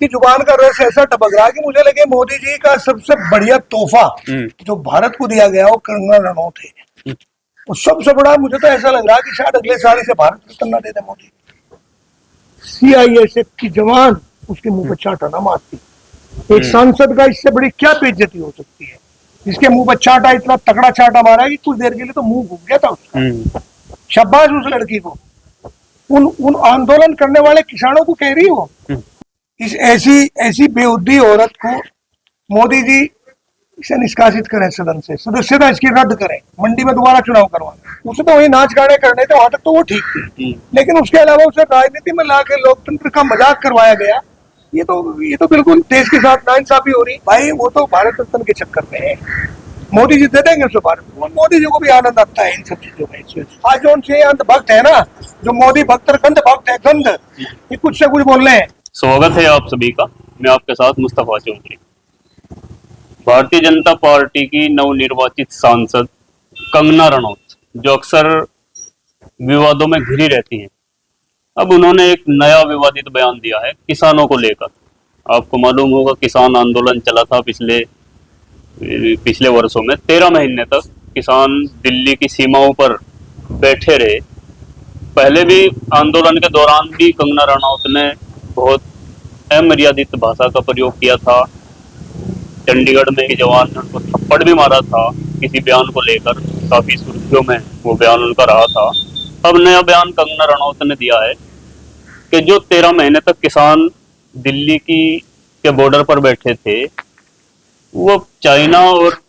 की जुबान का रस ऐसा टपक रहा कि मुझे लगे मोदी जी का सबसे बढ़िया तोहफा जो भारत को दिया गया वो कंगना रनौत है। और सबसे बड़ा मुझे तो ऐसा लग रहा कि शायद अगले साल इसे भारत रत्न ना दे दे मोदी। सीआईएसएफ की जवान उसके मुंह पर चांटा ना मारती। एक सांसद का इससे बड़ी क्या बेइज्जती हो सकती है। जिसके मुंह पर चांटा, इतना तगड़ा चांटा मारा कि कुछ देर के लिए तो मुंह घूम गया था उसका। शाबाश उस लड़की को। उन आंदोलन करने वाले किसानों को कह रही हो इस ऐसी बेहुदी औरत को मोदी जी इसे निष्कासित करें सदन से, सदस्यता इसकी रद्द करें, मंडी में दोबारा चुनाव करवाएं। उसे तो वही नाच गाने करने थे, वहां तक तो वो ठीक थी, लेकिन उसके अलावा उसे राजनीति में लाके लोकतंत्र का मजाक करवाया गया। ये तो बिल्कुल देश के साथ नाइंसाफी हो रही भाई। वो तो भारत रत्न के चक्कर में है। मोदी जी दे देंगे उसे भारत। मोदी जी को भी आनंद आता है इन सब चीजों में। आज जो उनसे अंत भक्त है ना, जो मोदी भक्त गंध भक्त है, गंध, ये कुछ से कुछ बोल रहे हैं। स्वागत है आप सभी का। मैं आपके साथ मुस्तफा चौधरी। भारतीय जनता पार्टी की नवनिर्वाचित सांसद कंगना रनौत, जो अक्सर विवादों में घिरी रहती हैं, अब उन्होंने एक नया विवादित बयान दिया है किसानों को लेकर। आपको मालूम होगा किसान आंदोलन चला था पिछले वर्षों में। 13 महीने तक किसान दिल्ली की सीमाओं पर बैठे रहे। पहले भी आंदोलन के दौरान भी कंगना रनौत ने बहुत अमर्यादित भाषा का प्रयोग किया था। चंडीगढ़ में के जवान ने उनको थप्पड़ भी मारा था किसी बयान को लेकर। काफी सुर्खियों में वो बयान उनका रहा था। अब नया बयान कंगना रनौत ने दिया है कि जो 13 महीने तक किसान दिल्ली के बॉर्डर पर बैठे थे, वो चाइना और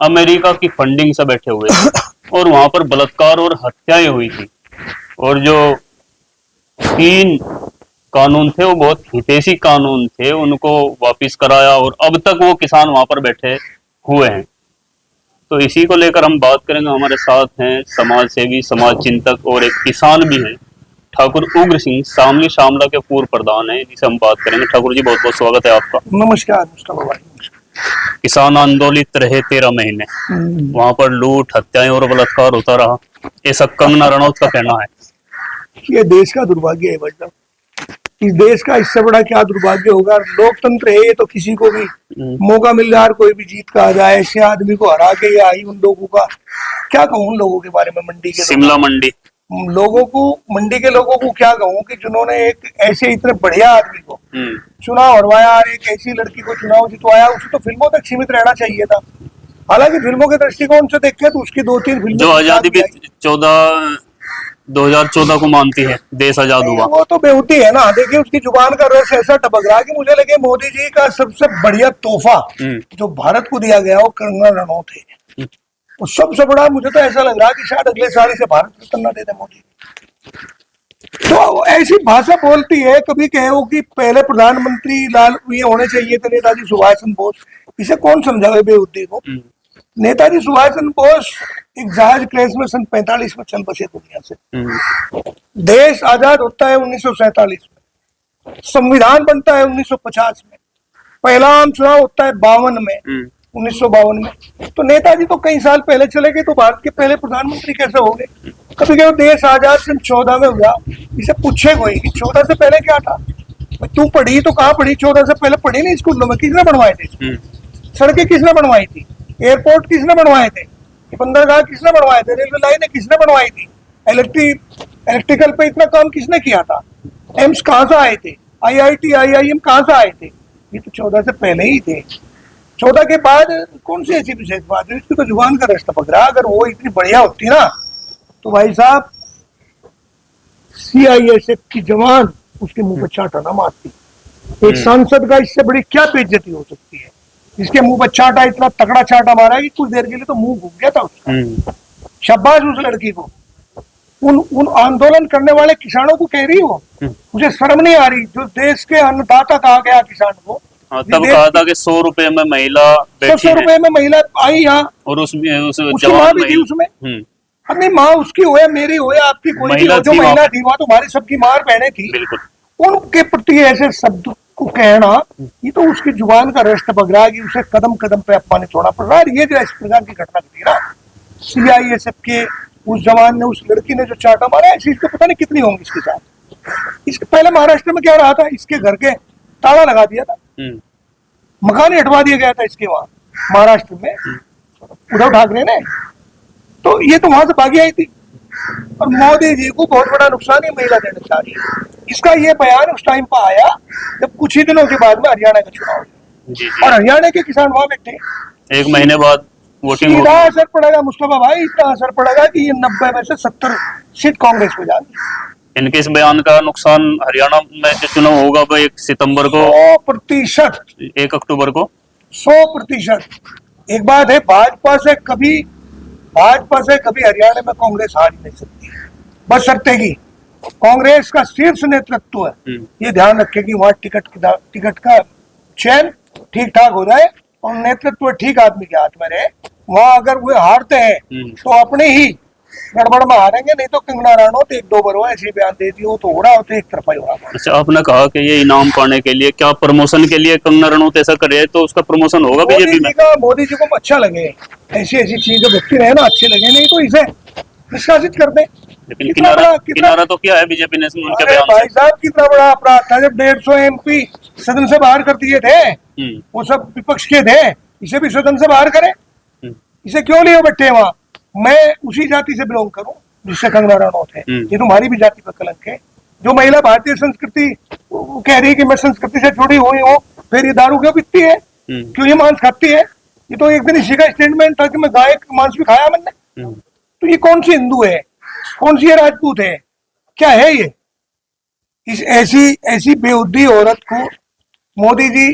अमेरिका की फंडिंग से बैठे हुए थे और वहां पर बलात्कार और हत्याएं हुई थी। और जो 3 कानून थे वो बहुत हितैषी कानून थे, उनको वापस कराया और अब तक वो किसान वहां पर बैठे हुए हैं। तो इसी को लेकर हम बात करेंगे। हमारे साथ हैं समाज सेवी, समाज चिंतक और एक किसान भी हैं, ठाकुर उग्र सिंह, शामली शामला के पूर्व प्रधान है, जिसे हम बात करेंगे। ठाकुर जी, बहुत बहुत स्वागत है आपका। नमस्कार मुस्तफा भाई। किसान आंदोलित रहे 13 महीने, वहां पर लूट, हत्याएं और बलात्कार होता रहा, ऐसा कंगना रनौत का कहना है। ये देश का दुर्भाग्य है भाई। इस देश का इससे बड़ा क्या दुर्भाग्य होगा। लोकतंत्र है ये, तो किसी को भी मौका मिल जाए, कोई भी जीत का आ जाए। ऐसे आदमी को हरा के या आई उन लोगों का क्या कहूँ, उन लोगों के बारे में, मंडी के शिमला मंडी लोगों को, मंडी के लोगों को क्या कहूँ कि जिन्होंने एक ऐसे इतने बढ़िया आदमी को चुनाव हरवाया, एक ऐसी लड़की को चुनाव जितवाया। उसे तो फिल्मों तक सीमित रहना चाहिए था। हालांकि फिल्मों के दृष्टिकोण से देखें तो उसकी 2-3 फिल्में जो आजादी भी 2014 को मानती है, देश आजाद हुआ, वो तो बेहूती है ना। देखिए उसकी जुबान का रस ऐसा टपक रहा कि मुझे लगे मोदी जी का सबसे बढ़िया तोहफा जो भारत को दिया गया वो कंगना रनौत है। और सबसे बड़ा मुझे तो ऐसा लग रहा कि शायद अगले साल इसे भारत रत्न ना दे दे मोदी। तो ऐसी भाषा बोलती है। कभी कहे वो कि पहले प्रधानमंत्री ये होने चाहिए थे नेताजी सुभाष चंद्र बोस। इसे कौन समझावे बेहूदी को। नेताजी सुभाष चंद्र बोस एक जहाज क्रैश में सन 45 में चल बसे दुनिया से। देश आजाद होता है 1947 में, संविधान बनता है 1950 में, पहला आम चुनाव होता है 52 में, 1952 में। तो नेताजी तो कई साल पहले चले गए, तो भारत के पहले प्रधानमंत्री कैसे हो गए। कभी कभी देश आजाद सन 14 में हुआ। इसे पूछे कोई कि 14 से पहले क्या था। तू पढ़ी तो कहाँ पढ़ी, 14 से पहले पढ़ी नहीं स्कूलों में। किसने बनवाए थे सड़कें, किसने बनवाई थी, एयरपोर्ट किसने बनवाए थे, बंदरगाह किसने बनवाए थे, रेलवे लाइनें किसने बनवाई थी, इलेक्ट्रिकल पे इतना काम किसने किया था, एम्स कहाँ से आए थे, IIT IIM कहाँ से आए थे। ये तो 14 से पहले ही थे। 14 के बाद कौन सी ऐसी विशेष बात है। इसकी तो जुबान का रास्ता पकड़ा। अगर वो इतनी बढ़िया होती ना तो भाई साहब CISF की जवान उसके मुंह पर चांटा ना मारती। एक सांसद का इससे बड़ी क्या बेइज्जती हो सकती है। इसके मुंह पर चांटा, इतना तगड़ा चांटा मारा कि कुछ देर के लिए तो मुंह घूम गया था उसका। शाबाश उस लड़की को। उन आंदोलन करने वाले किसानों को कह रही हो मुझे शर्म नहीं आ रही। जो देश के अन्नदाता कहा गया किसान को, तब कहा था कि 100 रुपए में महिला, 100 रुपए में महिला आई यहाँ, और उसकी माँ भी थी उसमें। अपनी माँ उसकी हो या मेरी हो या आपकी, कोई भी हो, जो महिला थी वहां तो हमारी सबकी माँ बहनें थी। उनके प्रति ऐसे शब्द को कहना, ये तो उसकी जुबान का रस टपक रहा है कि उसे कदम कदम पे अपमानित होना पड़ रहा है। ये जो इस प्रकार की घटना घटी ना, CISF के उस जवान ने, उस लड़की ने जो चाटा मारा, ऐसी इसको पता नहीं कितनी होंगी इसके साथ। इसके पहले महाराष्ट्र में क्या रहा था, इसके घर के ताला लगा दिया था, हम्म, मकान ही हटवा दिया गया था इसके वहां महाराष्ट्र में उद्धव ठाकरे ने। तो ये तो वहां से भागी आई थी और मोदी जी को बहुत बड़ा नुकसान ये महिला देना चाह रही है। इसका ये बयान उस टाइम पर आया जब कुछ ही दिनों के बाद में हरियाणा का चुनाव हुआ जी और जी, हरियाणा के किसान वहां बैठे। एक महीने बाद वोटिंग सीधा होगी। असर पड़ेगा मुस्तफा भाई, इतना असर पड़ेगा कि ये 90 में से 70 सीट कांग्रेस को जाएगी। इनके इस बयान का नुकसान हरियाणा में जो चुनाव होगा वो 1 सितंबर को, 100%, 1 अक्टूबर को। 100%। एक बात है, भाजपा से कभी हरियाणा में कांग्रेस हार ही नहीं सकती, बस शर्ते की कांग्रेस का शीर्ष नेतृत्व है, ये ध्यान रखे कि वहां टिकट का चयन ठीक ठाक हो जाए और नेतृत्व ठीक आदमी के हाथ में रहे। वहां अगर वो हारते हैं तो अपने ही गड़बड़ में हारेंगे, नहीं तो कंगना रनौत 1-2 बार ऐसी बयान देती हो तो हो रहा हो तो एक तरफा ही हो रहा। अच्छा, आपने कहा कि ये इनाम पाने के लिए, क्या प्रमोशन के लिए कंगना रनौत ऐसा कर रहे हैं तो उसका प्रमोशन होगा बीजेपी में? मोदी जी को अच्छा लगे, ऐसी चीजें व्यक्ति रहे ना अच्छे लगे, नहीं तो इसे निष्कासित कर दे। लेकिन किनारा तो क्या है बीजेपी ने उनके बयान से? भाई साहब कितना बड़ा अपराध था जब 150 MP सदन से बाहर कर दिए थे, वो सब विपक्ष के थे, इसे भी सदन से बाहर करें, इसे क्यों लिए बैठे वहां? मैं उसी जाति से बिलोंग करूं जिससे कंगना रनौत है, ये तुम्हारी भी जाति पर कलंक है। जो महिला भारतीय संस्कृति कह रही है कि मैं संस्कृति से जुड़ी हुई हूँ, फिर ये दारू क्यों पीती है, क्यों ये मांस खाती है? ये तो एक दिन इसी का स्टेटमेंट था कि मैं गाय का मांस भी खाया मैंने। तो ये कौन सी हिंदू है, कौन सी राजपूत है, क्या है ये? इस ऐसी बेहुदी औरत को मोदी जी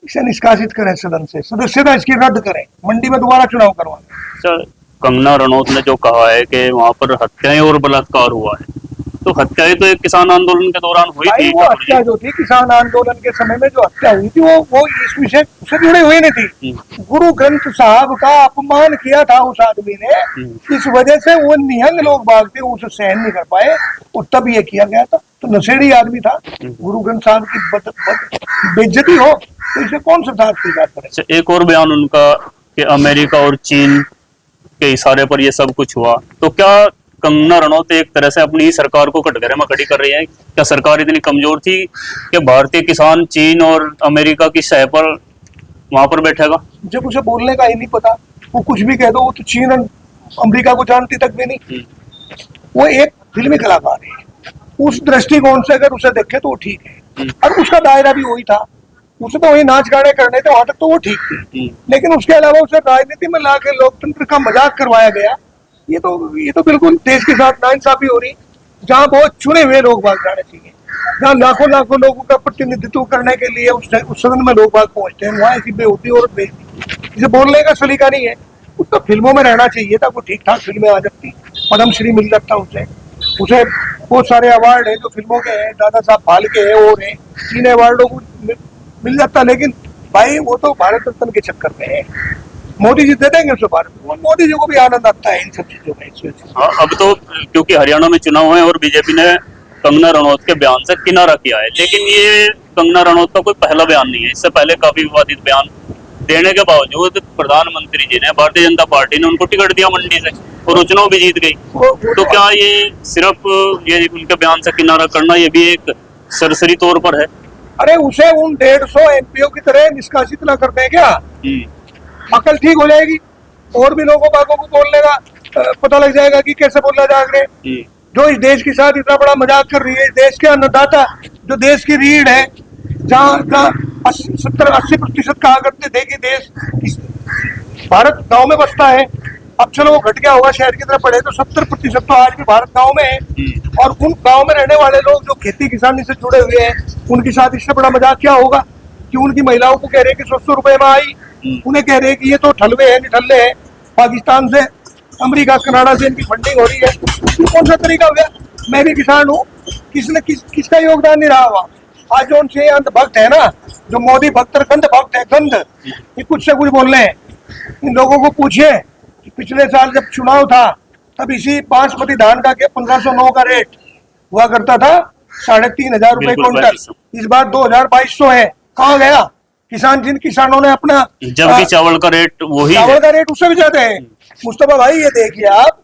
इसे निष्कासित करें सदन से, सदस्यता इसकी रद्द करें, मंडी में दोबारा चुनाव करवाएं। कंगना रनौत ने जो कहा है कि वहां पर हत्याएं और बलात्कार हुआ है, तो हत्याएं तो एक किसान आंदोलन के दौरान हुई थी। वो हत्या जो थी किसान आंदोलन के समय में जो हत्या हुई थी वो इस विषय से जुड़ी हुई नहीं थी। गुरु ग्रंथ साहब का अपमान किया था उस आदमी ने, इस वजह से वो निहंग लोग बाग थे, उसे सहन नहीं कर पाए और तब ये किया गया था। तो नशेड़ी आदमी था, गुरु ग्रंथ साहब की बेइज्जती हो तो इसे कौन सरदार स्वीकार करे? एक और बयान उनका कि अमेरिका और चीन के इशारे पर ये सब कुछ हुआ, तो क्या कंगना रनौत एक तरह से अपनी सरकार को कटघरे में खड़ी कर रही है? क्या सरकार इतनी कमजोर थी कि भारतीय किसान चीन और अमेरिका की सह पर वहां पर बैठेगा? जब उसे बोलने का ही नहीं पता, वो कुछ भी कह दो, वो तो चीन और अमेरिका को जानती तक भी नहीं। वो एक फिल्मी कलाकार है, उस दृष्टिकोण से अगर उसे देखे तो वो ठीक है, और उसका दायरा भी वही था, उसे तो वही नाच गाने करने थे, वहां तक तो वो ठीक थी। लेकिन उसके अलावा उसे राजनीति में लाके लोकतंत्र का मजाक करवाया गया। ये तो बिल्कुल देश के साथ नाइंसाफी हो रही, जहाँ बहुत चुने हुए लोग बाग जाने चाहिए, जहाँ लाखों लाखों लोगों का प्रतिनिधित्व करने के लिए उस सदन में लोग बाग पहुंचते हैं, वहाँ ऐसी बेहोती और बेइज्जती, इसे बोलने का सलीका नहीं है। उसको फिल्मों में रहना चाहिए था, वो ठीक ठाक फिल्में आ जाती, पद्मश्री मिल जाता उसे बहुत सारे अवार्ड है जो फिल्मों के हैं, दादा साहब फाल्के है और है, 3 अवार्डों को मिल जाता। लेकिन भाई वो तो भारत रत्न के चक्कर में है, मोदी जी दे देंगे उसे भारत रत्न, मोदी जी को भी आनंद आता है इन सब चीजों में। हाँ, अब तो क्योंकि हरियाणा में चुनाव है और बीजेपी ने कंगना रनौत के बयान से किनारा किया है, लेकिन ये कंगना रनौत का कोई पहला बयान नहीं है। इससे पहले काफी विवादित बयान देने के बावजूद प्रधानमंत्री जी ने, भारतीय जनता पार्टी ने उनको टिकट दिया मंडी से और वो चुनाव भी जीत गई। तो क्या ये सिर्फ ये उनके बयान से किनारा करना ये भी एक सरसरी तौर पर है? अरे उसे उन 150 MPओ की तरह निष्कासित ना कर दें क्या? अकल ठीक हो जाएगी और भी लोगों बागों को बोलने का पता लग जाएगा कि कैसे बोलना जाग रहे। जो इस देश के साथ इतना बड़ा मजाक कर रही है, देश के अन्नदाता जो देश की रीढ़ है, जहाँ 70-80% कहा करते थे कि देश भारत गांव में बसता है, अब चलो वो घट गया होगा, शहर की तरफ पड़े तो 70% तो आज भी भारत गांव में है। और उन गांव में रहने वाले लोग जो खेती किसानी से जुड़े हुए हैं, उनके साथ इससे बड़ा मजाक क्या होगा कि उनकी महिलाओं को कह रहे हैं कि 100 रुपए में आई, उन्हें कह रहे हैं कि ये तो ठलवे हैं निठल्ले हैं, पाकिस्तान से, अमेरिका कनाडा से इनकी फंडिंग हो रही है। ये कौन सा तरीका हो गया? मैं भी किसान हूँ, किसका योगदान नहीं रहा हुआ? आज जो उनसे अंधभक्त है ना, जो मोदी भक्त गंध भक्त है, गंध, ये कुछ से कुछ बोल रहे हैं। इन लोगों को पूछिए कि पिछले साल जब चुनाव था तब इसी बासमती धान का 1509 का रेट हुआ करता था, 3,500 रुपए क्विंटल, इस बार 2,200 है। कहाँ गया जिन किसानों ने अपना, जबकि चावल का रेट वही है, चावल का रेट उससे भी ज्यादा है। मुस्तफा भाई ये देखिए आप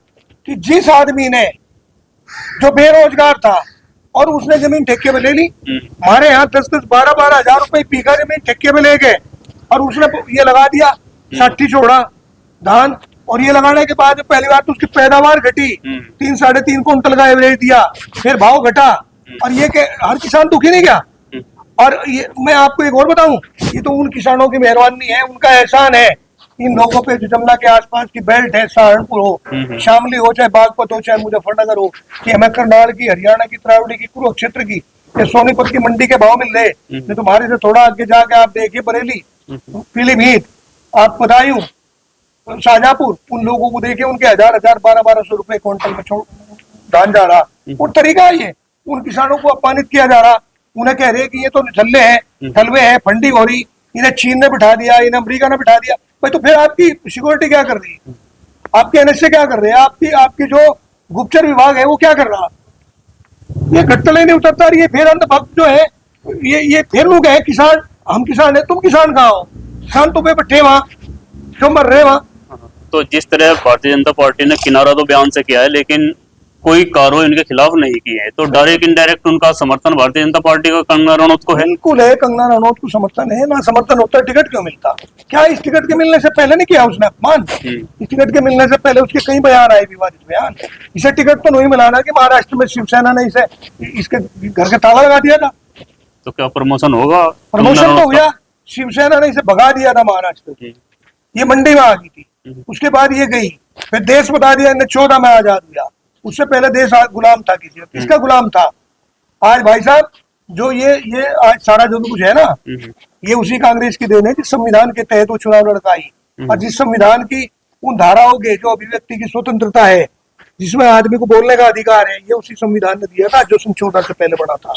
कि जिस आदमी ने, जो बेरोजगार था, और उसने जमीन ठेके पे ले ली। हमारे यहाँ 10-10, 12-12 हजार रुपए बीघा जमीन ठेके पे ले गए और उसने ये लगा दिया 60 छोड़ा धान, और ये लगाने के बाद पहली बार तो उसकी पैदावार घटी, 3-3.5 कुंटल का एवरेज दिया, फिर भाव घटा, और ये के हर किसान दुखी नहीं गया। और ये मैं आपको एक और बताऊं, ये तो उन किसानों की मेहरबानी है, उनका एहसान है, इन लोगों पे जो जमना के आसपास की बेल्ट है, सहारनपुर हो, शामली हो, चाहे बागपत हो, चाहे मुजफ्फरनगर हो, कि हमें करनाल की, हरियाणा की, तरावड़ी की, कुरुक्षेत्र की, ये सोनीपत की मंडी के भाव मिल रहे। नहीं तुम्हारे से थोड़ा आगे जाके आप देखिए बरेली, पीलीभीत, आप बदायूं, शाहजहांपुर, उन लोगों को देखिए, उनके 1000-1000, 1200-1200 रुपए क्विंटल में धान जा रहा। और तरीका है ये, उन किसानों को अपमानित किया जा रहा, उन्हें कह रहे कि ये तो झल्ले हैं, हलवे हैं, फंडिंग हो रही, इन्हें चीन ने बिठा दिया, इन्हें अमेरिका ने बिठा दिया। भाई तो फिर आपकी सिक्योरिटी क्या कर रही है, आपके एनएसए क्या कर रहे हैं, आपकी जो गुप्तचर विभाग है वो क्या कर रहा। ये घटतले नहीं उतरता, ये फिर अंधभक्त जो है, ये फिर लोग है किसान, हम किसान है, तुम किसान कहाँ हो, किसान तो पे बैठे वहां जो मर रहे वहां। तो जिस तरह भारतीय जनता पार्टी ने किनारा तो बयान से किया है, लेकिन कोई कार्रवाई उनके खिलाफ नहीं की है, तो डायरेक्ट इनडायरेक्ट उनका समर्थन भारतीय जनता पार्टी का कंगना रनौत को है। बिल्कुल है, कंगना रनौत को समर्थन है ना, समर्थन होता है टिकट क्यों मिलता, क्या इस टिकट के मिलने से पहले नहीं किया उसने अपमान, इस टिकट के मिलने से पहले उसके कई बयान आए, विवादित बयान। इसे टिकट तो नहीं मिलाना कि महाराष्ट्र में शिवसेना ने इसे इसके घर के ताला लगा दिया था, तो क्या प्रमोशन होगा, प्रमोशन तो हुआ, शिवसेना ने इसे भगा दिया था महाराष्ट्र, ये मंडी में आ गई थी, उसके बाद ये गई, फिर देश बता दिया इन्हें 14 में आजाद हुआ, उससे पहले देश गुलाम था, किसका गुलाम था। आज भाई साहब जो ये आज सारा जो कुछ है ना, ये उसी कांग्रेस की देन है जिस संविधान के तहत वो चुनाव लड़काई, और जिस संविधान की उन धाराओं के जो अभिव्यक्ति की स्वतंत्रता है, जिसमें आदमी को बोलने का अधिकार है, ये उसी संविधान ने दिया था जो सन 14 से पहले बना था।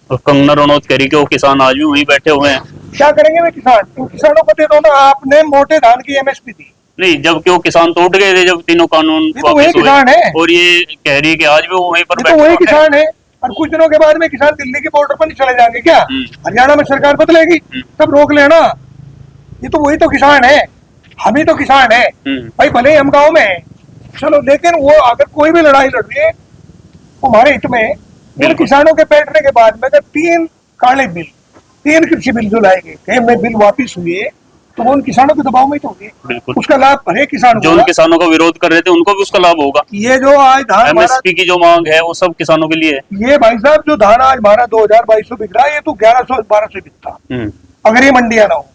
और कंगना रनौत कह रही कि वो किसान आज भी वहीं बैठे हुए हैं, क्या करेंगे वे किसान, इन किसानों को दे दो ना, आपने मोटे धान की एमएसपी दी नहीं, जबकि वो किसान तो उठ गए थे जब तीनों कानून तो वही किसान है, और ये कह रही है कि आज भी वो वहीं पर बैठे, तो वही किसान है। और कुछ दिनों के बाद में किसान दिल्ली के बॉर्डर पर नहीं चले जाएंगे क्या, हरियाणा में सरकार बदलेगी तब रोक लेना, ये तो वही तो किसान है, हम ही तो किसान है भाई, भले ही हम गाँव में है चलो, लेकिन वो अगर कोई भी लड़ाई लड़ रही है हमारे हित में, इन किसानों के बैठने के बाद में अगर 3 काले बिल, 3 कृषि बिल जो लाए गए में बिल वापिस हुए, तो वो उन किसानों के दबाव में ही तो होंगे, उसका लाभ हरेक किसान जो उन किसानों का विरोध कर रहे थे उनको भी उसका लाभ होगा। ये जो आज धान एमएसपी की जो मांग है वो सब किसानों के लिए है। ये भाई साहब जो धान आज हमारा 2200 बिक रहा है, ये तो 1100-1200 बिकता अगर ये मंडियां ना हो,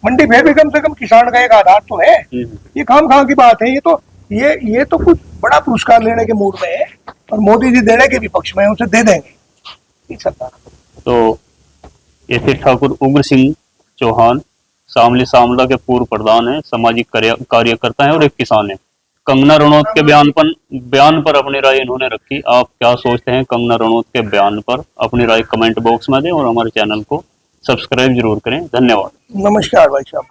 मंडी फिर भी कम से कम किसान का एक आधार तो है। ये खाम की बात है, ये तो कुछ बड़ा पुरस्कार लेने के मूड में है, और मोदी जी देने के भी पक्ष में उसे दे देंगे सरकार। तो ये थे ठाकुर उग्र सिंह चौहान, शामली शामला के पूर्व प्रधान है, सामाजिक कार्यकर्ता है और एक किसान है। कंगना रनौत के बयान पर अपनी राय इन्होंने रखी। आप क्या सोचते हैं कंगना रनौत के बयान पर, अपनी राय कमेंट बॉक्स में दें और हमारे चैनल को सब्सक्राइब जरूर करें। धन्यवाद। नमस्कार भाई साहब।